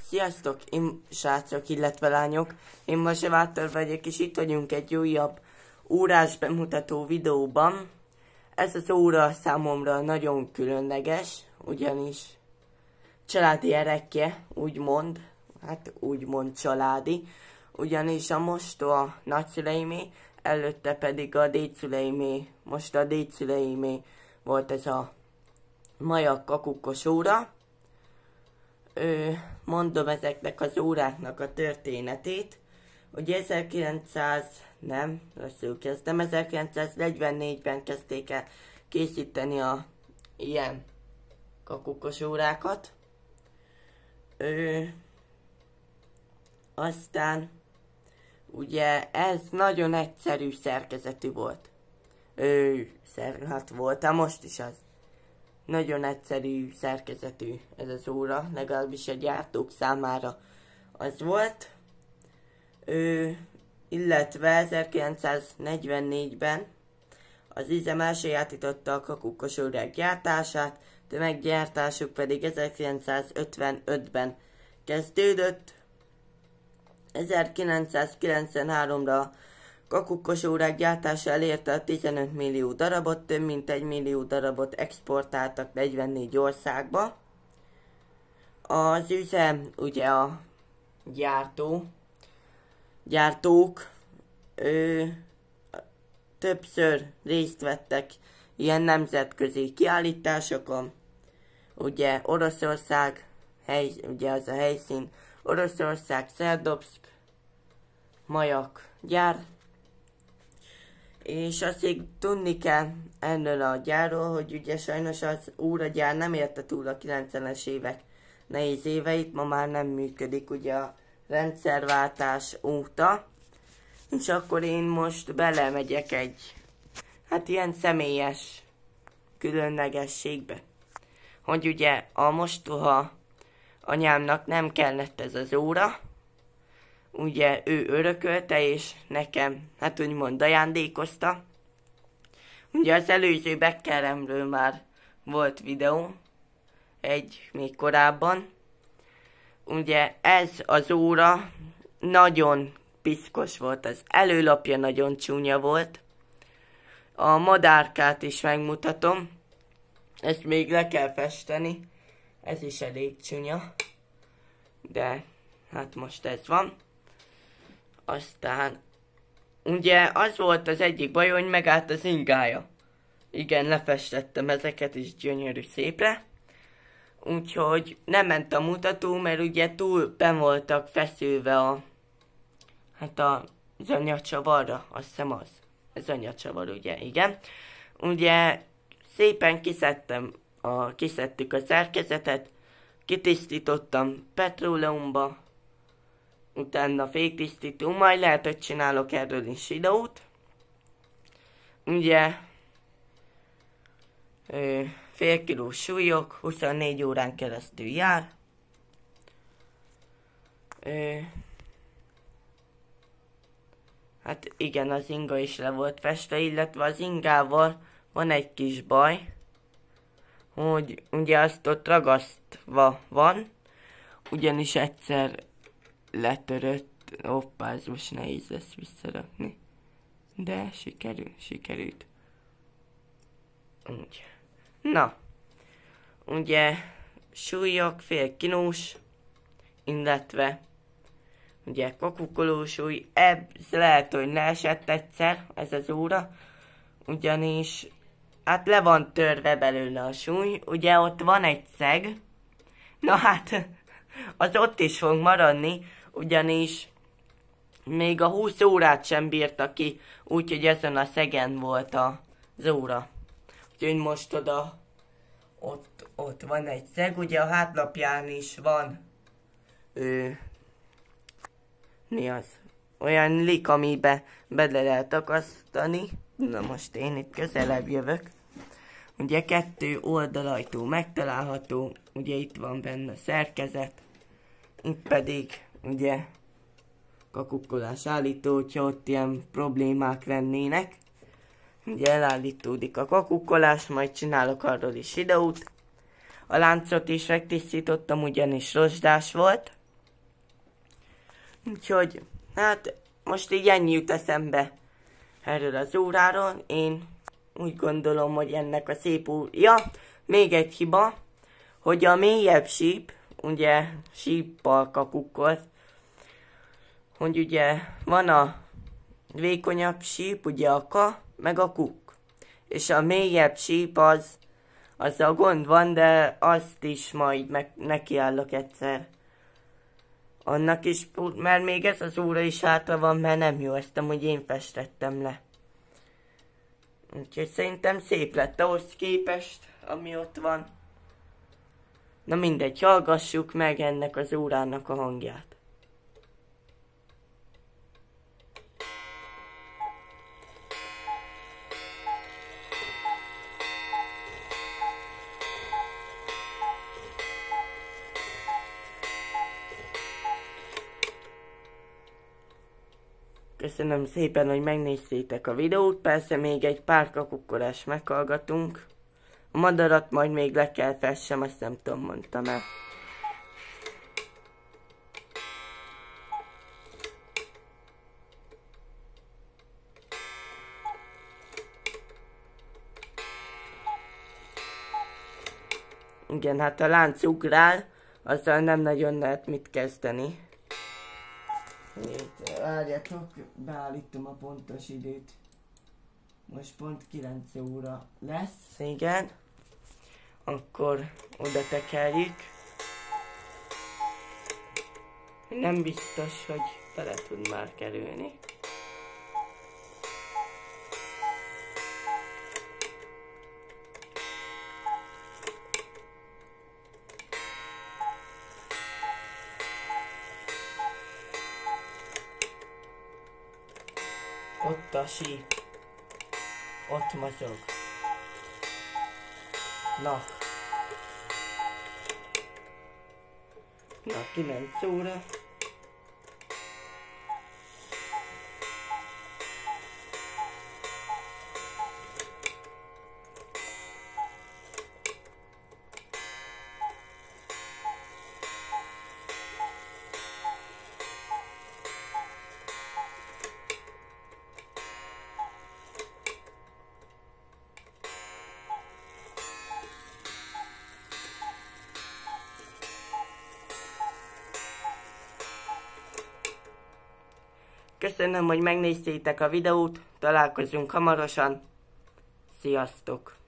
Sziasztok, én srácok, illetve lányok, én Mazsevátor vagyok, és itt vagyunk egy újabb órás bemutató videóban. Ez az óra számomra nagyon különleges, ugyanis családi erekje, úgymond családi, ugyanis a mostoha nagyszüleimé, előtte pedig a dédszüleimé, most a dédszüleimé volt ez a majak kakukkos óra. Mondom ezeknek az óráknak a történetét. Ugye 1944-ben kezdték el készíteni a ilyen kakukkos órákat. Aztán ugye ez nagyon egyszerű szerkezetű volt. Most is az. Nagyon egyszerű szerkezetű ez az óra, legalábbis a gyártók számára az volt. Illetve 1944-ben az üzem elsajátította a kakukkos órák gyártását, de meggyártásuk pedig 1955-ben kezdődött. 1993-ra kakukkos órák gyártása elérte a 15 millió darabot, több mint 1 millió darabot exportáltak 44 országba. Az üzem, ugye a gyártók többször részt vettek ilyen nemzetközi kiállításokon. Ugye Oroszország, ugye az a helyszín, Oroszország, Szerdobszk, majak gyár. És azt még tudni kell erről a gyárról, hogy ugye sajnos az óragyár nem érte túl a 90-es évek nehéz éveit, ma már nem működik ugye a rendszerváltás óta. És akkor én most belemegyek egy, ilyen személyes különlegességbe. Hogy ugye a mostoha anyámnak nem kellett ez az óra, ugye ő örökölte, és nekem, úgymond ajándékozta. Ugye az előző Beckeremről már volt videó, még korábban. Ugye ez az óra nagyon piszkos volt, az előlapja nagyon csúnya volt. A madárkát is megmutatom, ezt még le kell festeni, ez is elég csúnya, de most ez van. Aztán, ugye az volt az egyik baj, hogy megállt az ingája. Igen, lefestettem ezeket is gyönyörű szépre. Úgyhogy nem ment a mutató, mert ugye túl ben voltak feszülve az anyagcsavarra, azt hiszem az. Ez anyagcsavar, ugye, igen. Ugye szépen kiszedtük a szerkezetet, kitisztítottam petróleumba, utána féktisztító, majd lehet, hogy csinálok erről is videót. Ugye fél kiló súlyok, 24 órán keresztül jár. Igen, az inga is le volt festve, illetve az ingával van egy kis baj, hogy ugye azt ott ragasztva van, ugyanis egyszer letörött, ez most nehéz lesz visszarakni, de sikerült. Úgy. Na, ugye súlyok, fél kilós, illetve ugye kakukkolósúly, ez lehet, hogy leesett egyszer, ez az óra, ugyanis le van törve belőle a súly, ugye ott van egy szeg, az ott is fog maradni, ugyanis még a 20 órát sem bírta ki, úgyhogy ezen a szegen volt az óra. Úgyhogy most ott van egy szeg, ugye a hátlapján is van olyan lik, amibe bele lehet akasztani. Na most én itt közelebb jövök. Ugye 2 oldalajtó megtalálható, ugye itt van benne szerkezet, itt pedig ugye kakukkolás állító, hogyha ott ilyen problémák lennének. Ugye elállítódik a kakukkolás, majd csinálok arról is videót. A láncot is megtisztítottam, ugyanis rozsdás volt. Úgyhogy, hát most így ennyi jut eszembe erről az óráról. Én úgy gondolom, hogy ennek a szép ja, még egy hiba, hogy a mélyebb síp, ugye síppal kakukkolt, hogy ugye van a vékonyabb síp, ugye a ka, meg a kuk. És a mélyebb síp az a gond van, de azt is majd nekiállok egyszer. Annak is, mert még ez az óra is hátra van, mert nem jó, ezt amúgy én festettem le. Úgyhogy szerintem szép lett ahhoz képest, ami ott van. Na mindegy, hallgassuk meg ennek az órának a hangját. Köszönöm szépen, hogy megnéztétek a videót, persze még egy pár kakukkolást meghallgatunk. A madarat majd még le kell fessem, azt nem tudom, mondtam el. Igen, hát a lánc ugrál, azzal nem nagyon lehet mit kezdeni. Várjatok, beállítom a pontos időt. Most pont 9 óra lesz. Igen. Akkor oda tekerjük. Nem biztos, hogy bele tud már kerülni. Ott a síp. Ott mozog. Na. Na, 9 óra. Köszönöm, hogy megnéztétek a videót, találkozunk hamarosan. Sziasztok!